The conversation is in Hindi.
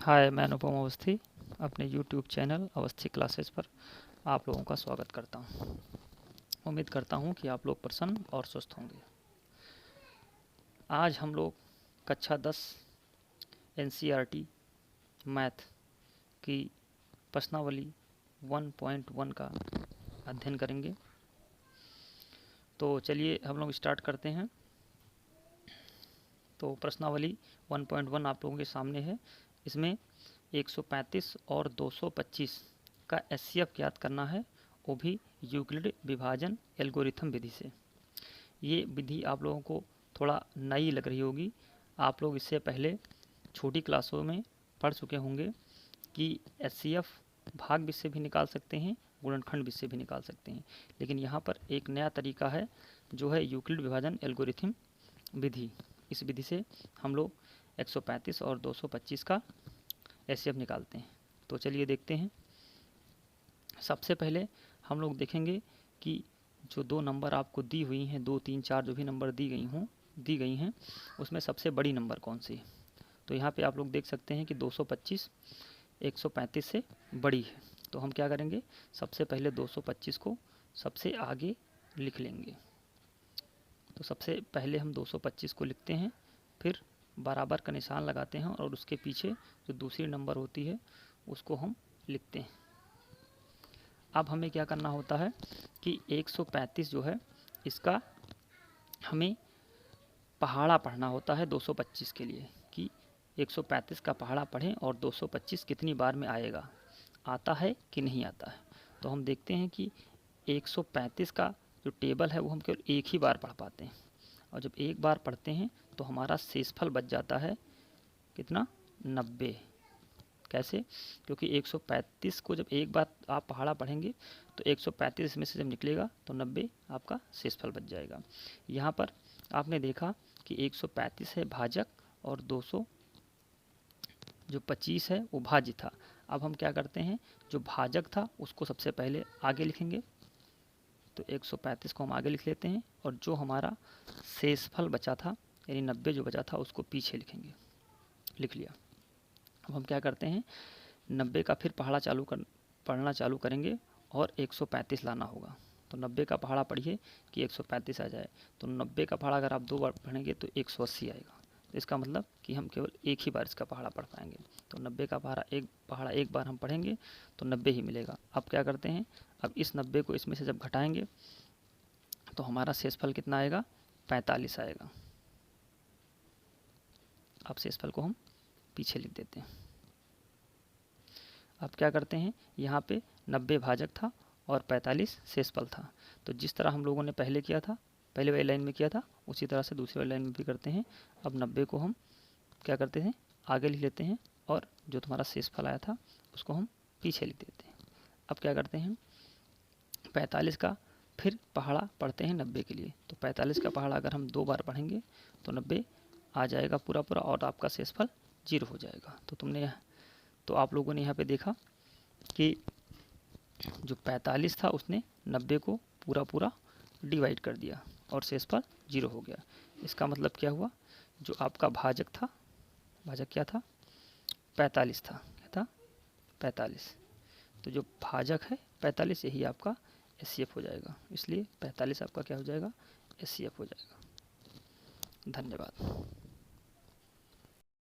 हाय, मैं अनुपम अवस्थी अपने YouTube चैनल अवस्थी क्लासेस पर आप लोगों का स्वागत करता हूं। उम्मीद करता हूं कि आप लोग प्रसन्न और स्वस्थ होंगे। आज हम लोग कक्षा 10 NCERT मैथ की प्रश्नावली 1.1 का अध्ययन करेंगे। तो चलिए हम लोग स्टार्ट करते हैं। तो प्रश्नावली 1.1 आप लोगों के सामने है। इसमें 135 और 225 का एचसीएफ ज्ञात करना है, वो भी यूक्लिड विभाजन एल्गोरिथम विधि से। ये विधि आप लोगों को थोड़ा नई लग रही होगी। आप लोग इससे पहले छोटी क्लासों में पढ़ चुके होंगे कि एचसीएफ भाग विधि से भी निकाल सकते हैं, गुणनखंड विधि से भी निकाल सकते हैं, लेकिन यहाँ पर एक नया तरीका है जो है यूक्लिड विभाजन एल्गोरिथम विधि। इस विधि से हम लोग 135 और 225 का एचसीएफ निकालते हैं। तो चलिए देखते हैं। सबसे पहले हम लोग देखेंगे कि जो दो नंबर आपको दी हुई हैं, 2, 3, 4 जो भी नंबर दी गई हैं उसमें सबसे बड़ी नंबर कौन सी है। तो यहाँ पे आप लोग देख सकते हैं कि 225 135 से बड़ी है। तो हम क्या करेंगे, सबसे पहले 225 को सबसे आगे लिख लेंगे। तो सबसे पहले हम 225 को लिखते हैं, फिर बराबर का निशान लगाते हैं और उसके पीछे जो दूसरी नंबर होती है उसको हम लिखते हैं। अब हमें क्या करना होता है कि 135 जो है इसका हमें पहाड़ा पढ़ना होता है 225 के लिए, कि 135 का पहाड़ा पढ़ें और 225 कितनी बार में आएगा, आता है कि नहीं आता है। तो हम देखते हैं कि 135 का जो टेबल है वो हम केवल एक ही बार पढ़ पाते हैं, और जब एक बार पढ़ते हैं तो हमारा शेषफल बच जाता है कितना, 90। कैसे, क्योंकि 135 को जब एक बार आप पहाड़ा पढ़ेंगे तो 135 इसमें से जब निकलेगा तो 90 आपका शेषफल बच जाएगा। यहाँ पर आपने देखा कि 135 है भाजक और 200 जो 25 है वो भाज्य था। अब हम क्या करते हैं, जो भाजक था उसको सबसे पहले आगे लिखेंगे, तो 135 को हम आगे लिख लेते हैं, और जो हमारा शेषफल बचा था यानी 90 जो बचा था उसको पीछे लिखेंगे। लिख लिया। अब हम क्या करते हैं, 90 का फिर पहाड़ा पढ़ना चालू करेंगे और 135 लाना होगा। तो 90 का पहाड़ा पढ़िए कि 135 आ जाए। तो 90 का पहाड़ा अगर आप 2 बार पढ़ेंगे तो 180 आएगा। तो इसका मतलब कि हम केवल एक ही बार इसका पहाड़ा पढ़ पाएंगे। तो 90 का पहाड़ा एक बार हम पढ़ेंगे तो 90 ही मिलेगा। अब क्या करते हैं, अब इस 90 को इसमें से जब घटाएंगे तो हमारा शेषफल कितना आएगा, 45 आएगा। अब शेषफल को हम पीछे लिख देते हैं। अब क्या करते हैं, यहाँ पे 90 भाजक था और 45 शेषफल था। तो जिस तरह हम लोगों ने पहले किया था, पहले वाली लाइन में किया था, उसी तरह से दूसरी वाली लाइन में भी करते हैं। अब 90 को हम क्या करते हैं, आगे लिख लेते हैं, और जो तुम्हारा शेषफल आया था उसको हम पीछे लिख देते हैं। अब क्या करते हैं, 45 का फिर पहाड़ा पढ़ते हैं 90 के लिए। तो 45 का पहाड़ा अगर हम 2 बार पढ़ेंगे तो 90 आ जाएगा पूरा पूरा, और आपका शेषफल 0 हो जाएगा। तो आप लोगों ने यहाँ पे देखा कि जो 45 था उसने 90 को पूरा पूरा डिवाइड कर दिया और शेषफल 0 हो गया। इसका मतलब क्या हुआ, जो आपका भाजक था, भाजक क्या था, 45 था। क्या था, 45। तो जो भाजक है 45, यही आपका एचसीएफ हो जाएगा। इसलिए 45 आपका क्या हो जाएगा, एचसीएफ हो जाएगा। धन्यवाद।